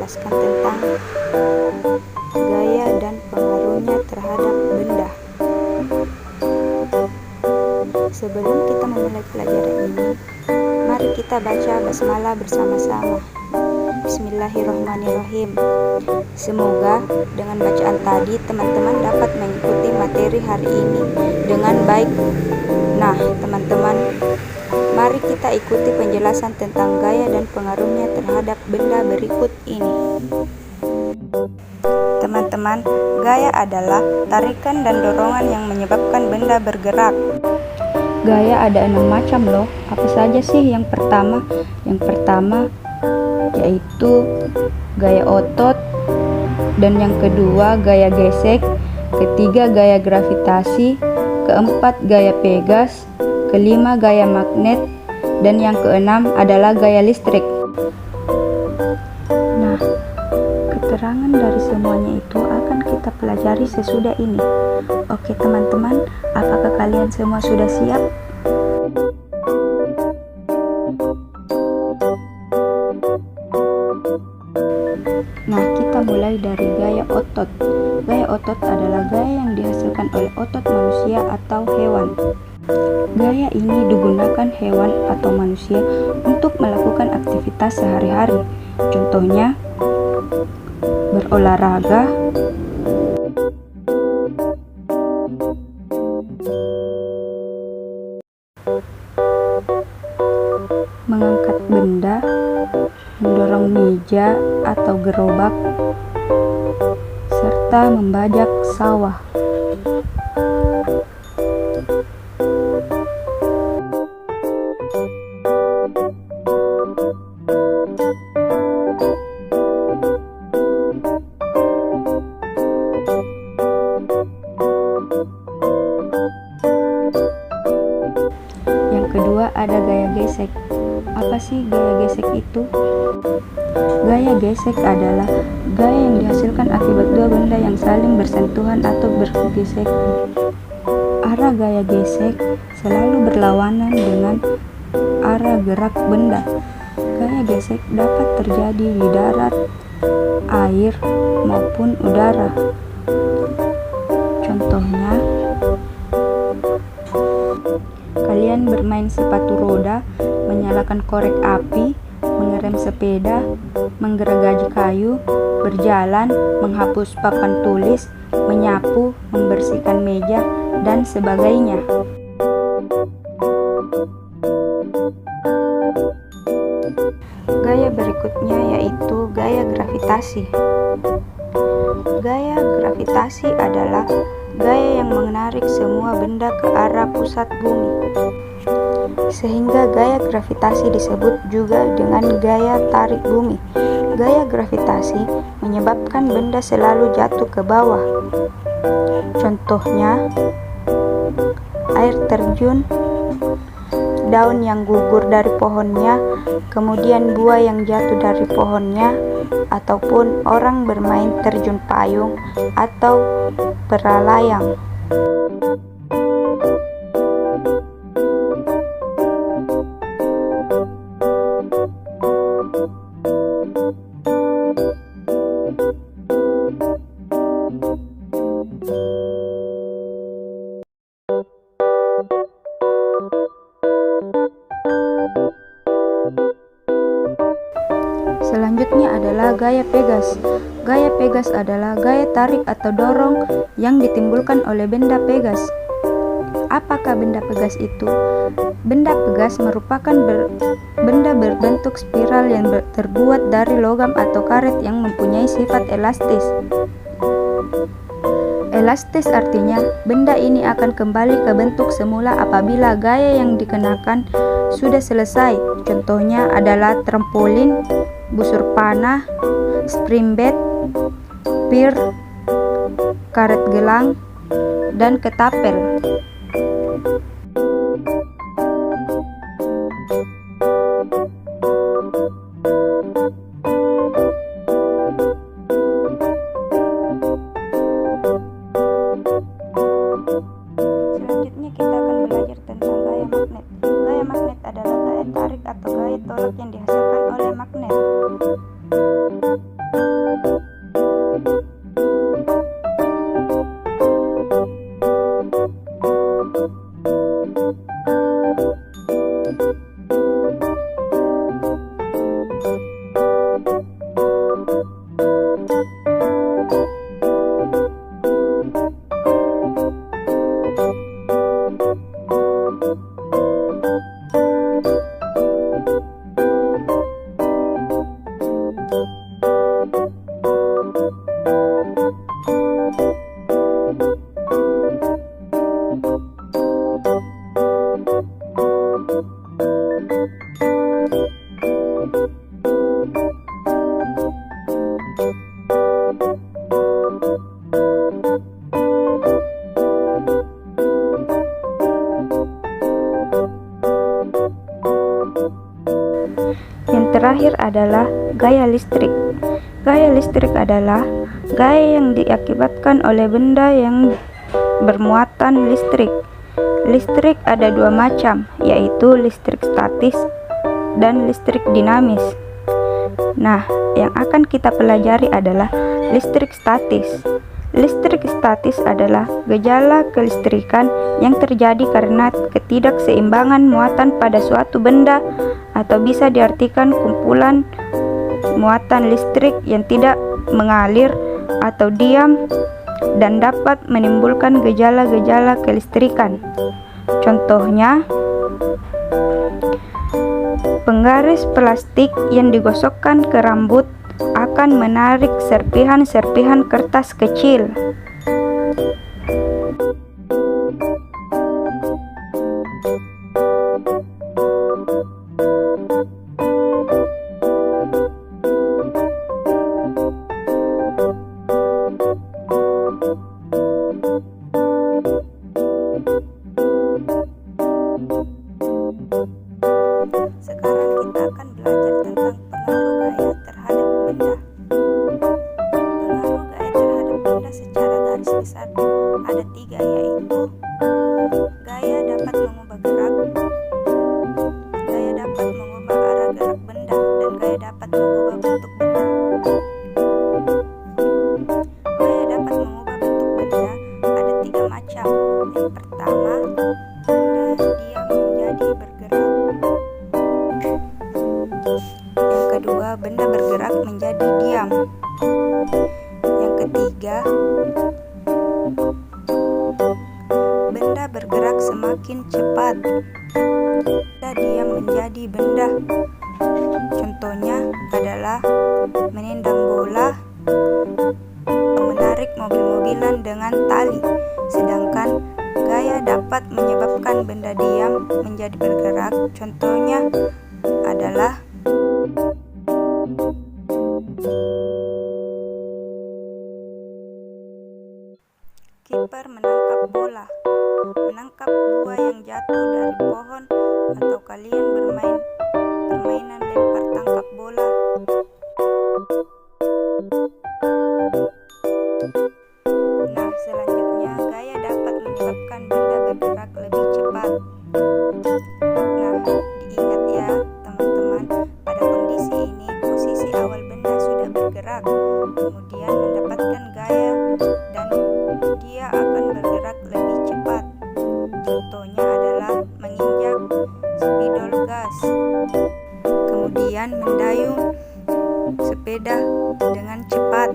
menjelaskan tentang gaya dan pengaruhnya terhadap benda. Sebelum kita memulai pelajaran ini, mari kita baca basmalah bersama-sama. Bismillahirrahmanirrahim. Semoga dengan bacaan tadi teman-teman dapat mengikuti materi hari ini dengan baik. Nah, teman-teman, mari kita ikuti penjelasan tentang gaya dan pengaruhnya terhadap benda berikut ini. Teman-teman, gaya adalah tarikan dan dorongan yang menyebabkan benda bergerak. Gaya ada 6 macam loh. Apa saja sih? Yang pertama yaitu gaya otot, dan yang kedua gaya gesek, ketiga gaya gravitasi, keempat gaya pegas, kelima gaya magnet, dan yang keenam adalah gaya listrik. Nah, keterangan dari semuanya itu akan kita pelajari sesudah ini. Oke teman-teman, apakah kalian semua sudah siap? Nah, kita mulai dari gaya otot. Gaya otot adalah gaya yang dihasilkan oleh otot manusia atau hewan. Gaya ini digunakan hewan atau manusia untuk melakukan aktivitas sehari-hari. Contohnya, berolahraga, mengangkat benda, mendorong meja atau gerobak, serta membajak sawah. Yang kedua ada gaya gesek. Apa sih gaya gesek itu? Gaya gesek adalah gaya yang dihasilkan akibat dua benda yang saling bersentuhan atau bergesek. Arah gaya gesek selalu berlawanan dengan arah gerak benda. Gaya gesek dapat terjadi di darat, air, maupun udara. Contohnya, kalian bermain sepatu roda, menyalakan korek api, mengerem sepeda, menggergaji kayu, berjalan, menghapus papan tulis, menyapu, membersihkan meja, dan sebagainya. Gaya berikutnya yaitu gaya gravitasi. Gaya gravitasi adalah gaya yang menarik semua benda ke arah pusat bumi, sehingga gaya gravitasi disebut juga dengan gaya tarik bumi. Gaya gravitasi menyebabkan benda selalu jatuh ke bawah. Contohnya, air terjun, daun yang gugur dari pohonnya, kemudian buah yang jatuh dari pohonnya, ataupun orang bermain terjun payung atau peralayang. Selanjutnya adalah gaya pegas. Gaya pegas adalah gaya tarik atau dorong yang ditimbulkan oleh benda pegas. Apakah benda pegas itu? Benda pegas merupakan benda berbentuk spiral yang terbuat dari logam atau karet yang mempunyai sifat elastis. Elastis artinya benda ini akan kembali ke bentuk semula apabila gaya yang dikenakan sudah selesai. Contohnya adalah trampolin, busur panah, spring bed, pier, karet gelang, dan ketapel. Selanjutnya kita akan belajar tentang gaya magnet. Gaya magnet adalah gaya tarik atau gaya tolak yang dihasilkan oleh magnet. Yang terakhir adalah gaya listrik. Gaya listrik adalah gaya yang diakibatkan oleh benda yang bermuatan listrik. Listrik ada dua macam, yaitu listrik statis dan listrik dinamis. Nah, yang akan kita pelajari adalah listrik statis. Listrik statis adalah gejala kelistrikan yang terjadi karena ketidakseimbangan muatan pada suatu benda, atau bisa diartikan kumpulan muatan listrik yang tidak mengalir atau diam dan dapat menimbulkan gejala-gejala kelistrikan. Contohnya, penggaris plastik yang digosokkan ke rambut akan menarik serpihan-serpihan kertas kecil. Sekarang kita akan belajar tentang pengaruh gaya terhadap benda. Pengaruh gaya terhadap benda secara garis besar ada 3, yaitu gaya dapat mengubah gerak, gaya dapat mengubah arah gerak benda, dan gaya dapat mengubah bentuk benda. Gaya dapat mengubah bentuk benda ada 3 macam. Yang pertama, benda diam menjadi bergerak. Yang kedua, benda bergerak menjadi diam. Yang ketiga, benda bergerak semakin cepat. Benda diam menjadi benda. Contohnya adalah menendang bola atau menarik mobil-mobilan dengan tali. Sedangkan gaya dapat menyebabkan benda diam menjadi bergerak. Contohnya adalah kiper menangkap bola, menangkap buah yang jatuh dari pohon, atau kalian bermain permainan lempar tangkap bola. Nah, selanjutnya gaya dapat menyebabkan benda bergerak lebih cepat. Nah, diingat ya teman-teman, pada kondisi ini posisi awal benda sudah bergerak, kemudian mendapatkan gaya dan dia akan bergerak lebih cepat. Contohnya adalah menginjak spidol gas, kemudian mendayung sepeda dengan cepat.